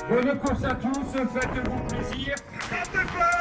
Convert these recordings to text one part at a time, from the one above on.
Bonne course à tous, faites-vous plaisir. À départ.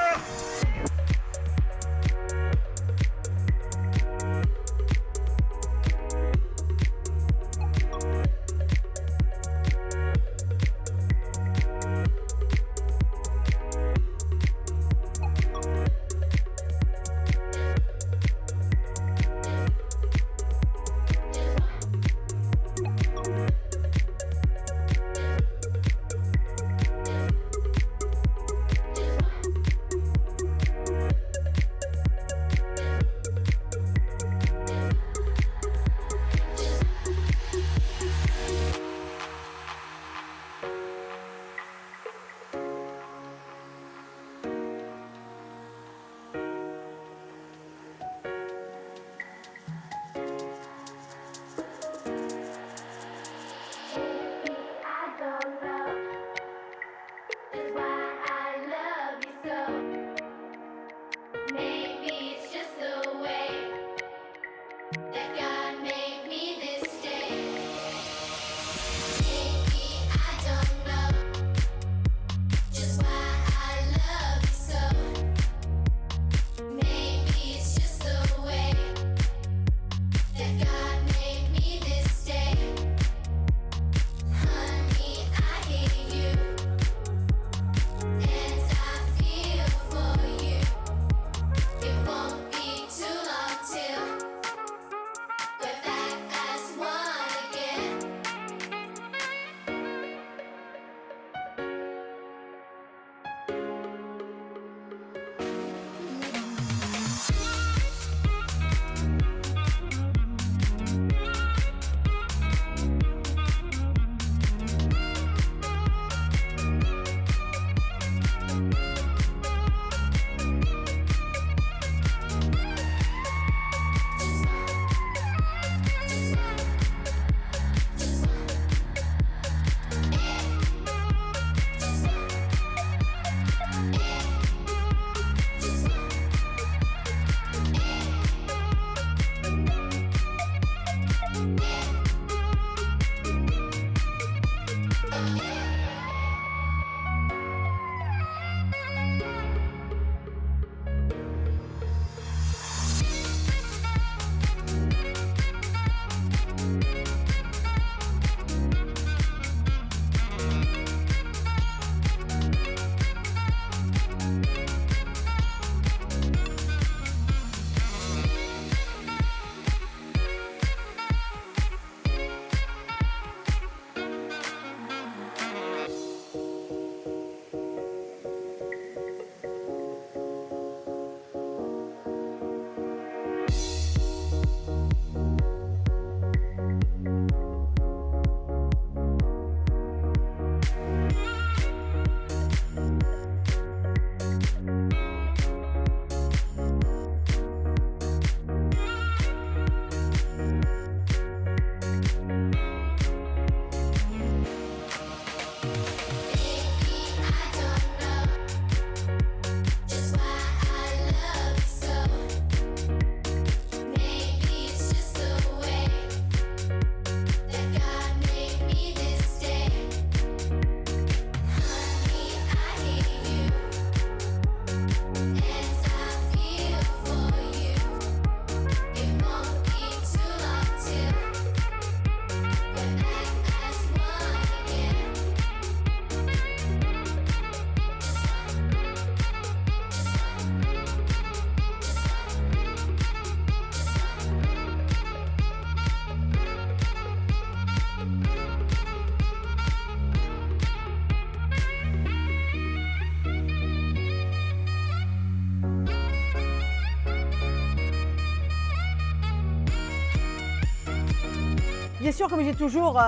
Bien sûr, comme j'ai toujours,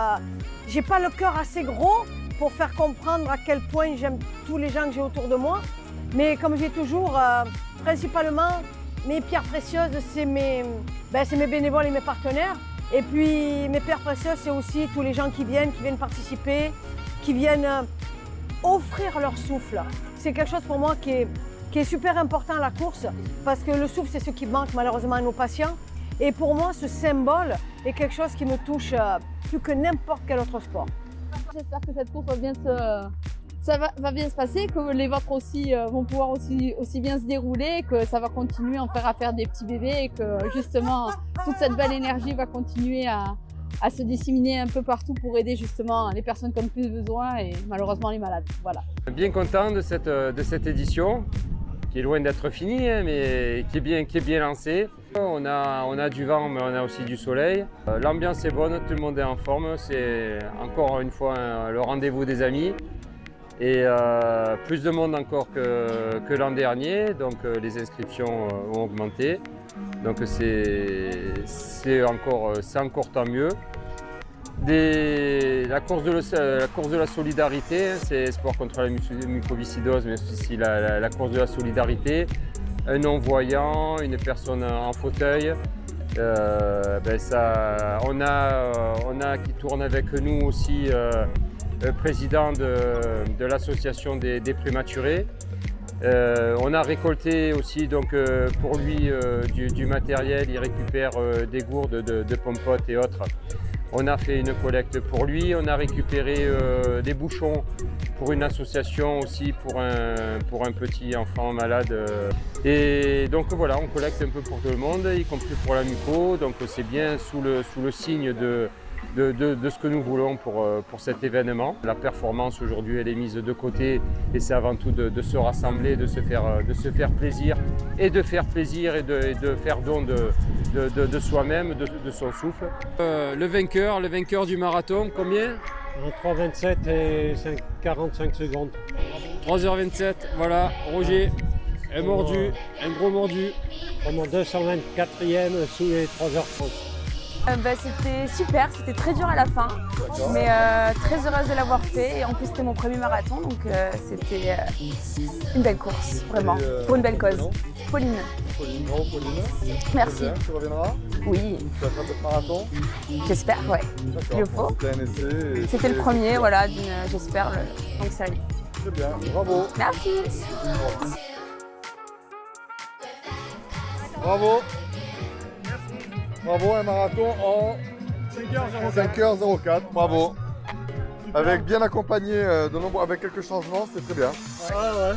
j'ai pas le cœur assez gros pour faire comprendre à quel point j'aime tous les gens que j'ai autour de moi. Mais comme j'ai toujours, principalement, mes pierres précieuses, c'est mes bénévoles et mes partenaires. Et puis mes pierres précieuses, c'est aussi tous les gens qui viennent participer, qui viennent offrir leur souffle. C'est quelque chose pour moi qui est super important à la course, parce que le souffle, c'est ce qui manque malheureusement à nos patients. Et pour moi, ce symbole est quelque chose qui me touche plus que n'importe quel autre sport. J'espère que cette course va bien ça va bien se passer, que les vôtres aussi vont pouvoir aussi bien se dérouler, que ça va continuer à faire des petits bébés et que justement toute cette belle énergie va continuer à se disséminer un peu partout pour aider justement les personnes qui ont le plus besoin et malheureusement les malades. Voilà. Bien content de cette édition qui est loin d'être finie, hein, mais qui est bien lancée. On a du vent, mais on a aussi du soleil. L'ambiance est bonne, tout le monde est en forme. C'est encore une fois le rendez-vous des amis. Et plus de monde encore que l'an dernier, donc les inscriptions ont augmenté. Donc c'est encore tant mieux. La course de la solidarité, hein, c'est sport contre la mucoviscidose, mais aussi la course de la solidarité. Un non-voyant, une personne en fauteuil, on a qui tourne avec nous aussi le président de l'association des prématurés. On a récolté aussi donc, pour lui du matériel, il récupère des gourdes de pompotes et autres. On a fait une collecte pour lui, on a récupéré des bouchons pour une association aussi pour un petit enfant malade. Et donc voilà, on collecte un peu pour tout le monde, y compris pour la muco. Donc c'est bien sous le signe de ce que nous voulons pour cet événement. La performance aujourd'hui elle est mise de côté et c'est avant tout de se rassembler, de se faire plaisir et de faire plaisir et de faire don de soi-même, de son souffle. Le vainqueur du marathon, combien? En 3h27 et 45 secondes. 3h27, voilà, Roger, un mordu, un gros mordu. Pour mon 224e sous les 3h30. C'était super, c'était très dur à la fin, mais très heureuse de l'avoir fait. Et en plus, c'était mon premier marathon, donc c'était une belle course, vraiment, pour une belle cause. Pauline. Bravo Pauline. Merci. Bien, tu reviendras? Oui. Tu vas faire d'autres marathons? J'espère, ouais. Il le faut. C'était un essai. C'était le premier, voilà, j'espère, donc série. C'est bien, bravo. Merci. Bravo. Bravo, un marathon en 5h04. Bravo. Avec bien accompagné de nombre, avec quelques changements, c'est très bien. Ouais.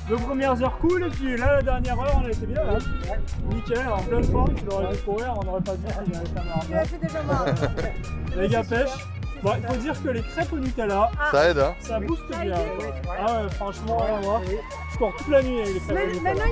Deux premières heures cool et puis là la dernière heure on a été bien là. Nickel, en pleine forme, tu l'aurais dû courir, on n'aurait pas dû aller avec un marathon. Tu l'as fait déjà marre. Les gars pêche. Bon, il faut dire que les crêpes au Nutella, Ça aide, hein? ça booste bien. Ah ouais, franchement, moi, je cours toute la nuit avec les crêpes au Nutella.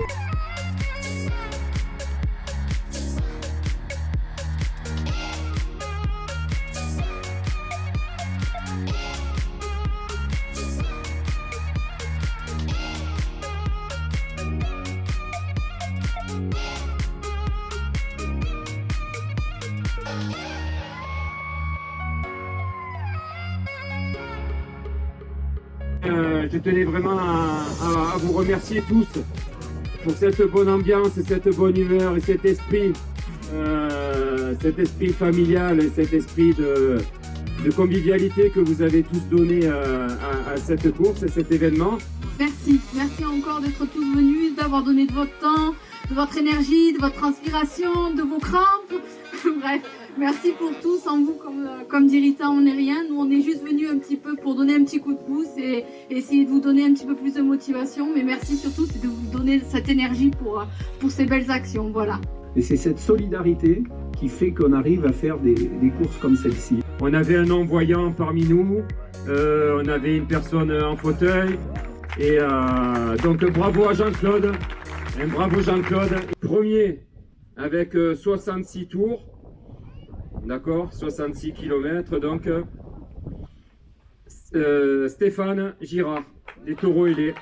Je tenais vraiment à vous remercier tous pour cette bonne ambiance, cette bonne humeur et cet esprit familial et cet esprit de convivialité que vous avez tous donné à cette course, à cet événement. Merci encore d'être tous venus, d'avoir donné de votre temps, de votre énergie, de votre transpiration, de vos crampes. Bref, merci pour tout. Sans vous, comme dit Rita, on n'est rien. Nous, on est juste venus un petit peu pour donner un petit coup de pouce et essayer de vous donner un petit peu plus de motivation. Mais merci surtout, c'est de vous donner cette énergie pour ces belles actions. Voilà. Et c'est cette solidarité qui fait qu'on arrive à faire des courses comme celle-ci. On avait un non-voyant parmi nous, on avait une personne en fauteuil. Et donc bravo à Jean-Claude, bravo Jean-Claude. Premier avec 66 tours, d'accord, 66 km donc. Stéphane Girard, les taureaux ailés.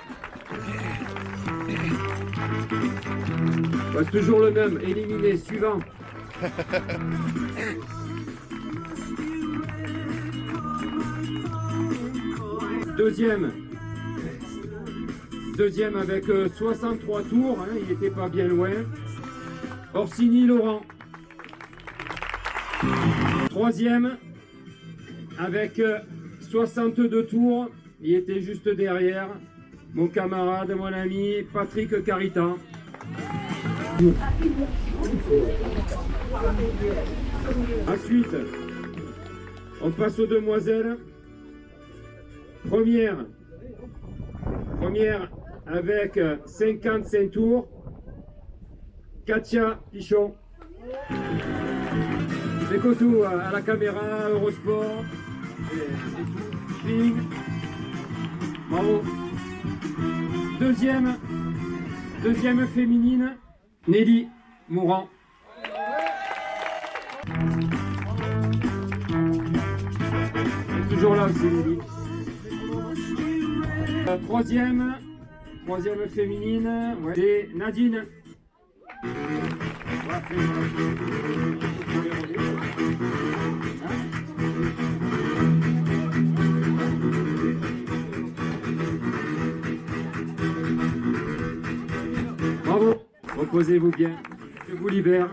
C'est toujours le même, éliminé, suivant. Deuxième avec 63 tours, hein, il n'était pas bien loin. Orsini Laurent. Troisième avec 62 tours, il était juste derrière. Mon camarade, mon ami Patrick Carita. Ensuite, on passe aux demoiselles. Première Première avec 55 tours, Katia Pichon. Bekotou à la caméra, Eurosport, c'est tout. Ping. Bravo. Deuxième féminine, Nelly Mourant. Toujours là aussi, Nelly. Troisième féminine, ouais, c'est Nadine. Bravo, reposez-vous bien, je vous libère.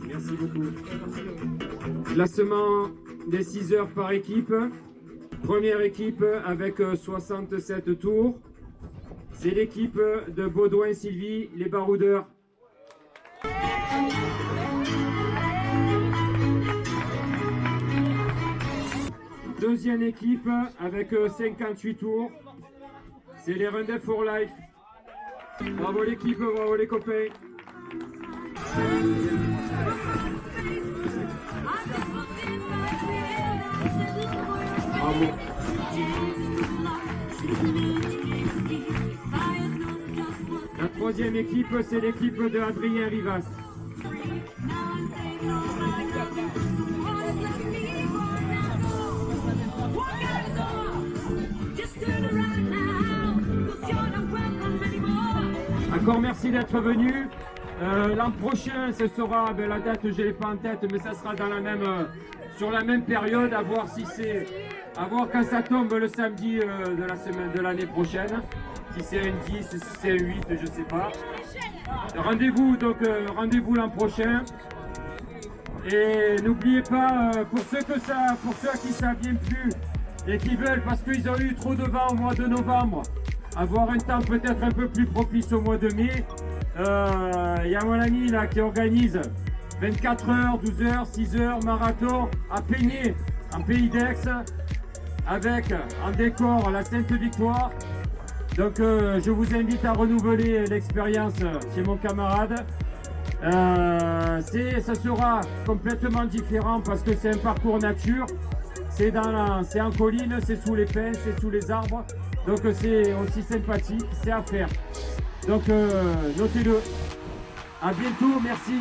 Merci beaucoup. Classement des 6 heures par équipe. Première équipe avec 67 tours. C'est l'équipe de Baudouin-Sylvie, les baroudeurs. Deuxième équipe avec 58 tours. C'est les Rundev for Life. Bravo l'équipe, bravo les copains. Bravo. La troisième équipe, c'est l'équipe de Adrien Rivas. Encore merci d'être venu. L'an prochain, ce sera, la date je l'ai pas en tête, mais ça sera dans la même, sur la même période, à voir si c'est, à voir quand ça tombe le samedi de la semaine de l'année prochaine. Si c'est un 10, si c'est un 8, je sais pas. Rendez-vous donc rendez-vous l'an prochain. Et n'oubliez pas, pour ceux à qui ça vient plus et qui veulent, parce qu'ils ont eu trop de vent au mois de novembre, avoir un temps peut-être un peu plus propice au mois de mai. Il y a mon ami là qui organise 24 heures, 12 heures, 6 heures, marathon à Peigné, en Pays d'Aix, avec en décor la Sainte Victoire. Donc je vous invite à renouveler l'expérience chez mon camarade. Ça sera complètement différent parce que c'est un parcours nature. C'est en colline, c'est sous les pins, c'est sous les arbres. Donc c'est aussi sympathique, c'est à faire. Donc notez-le. À bientôt, merci.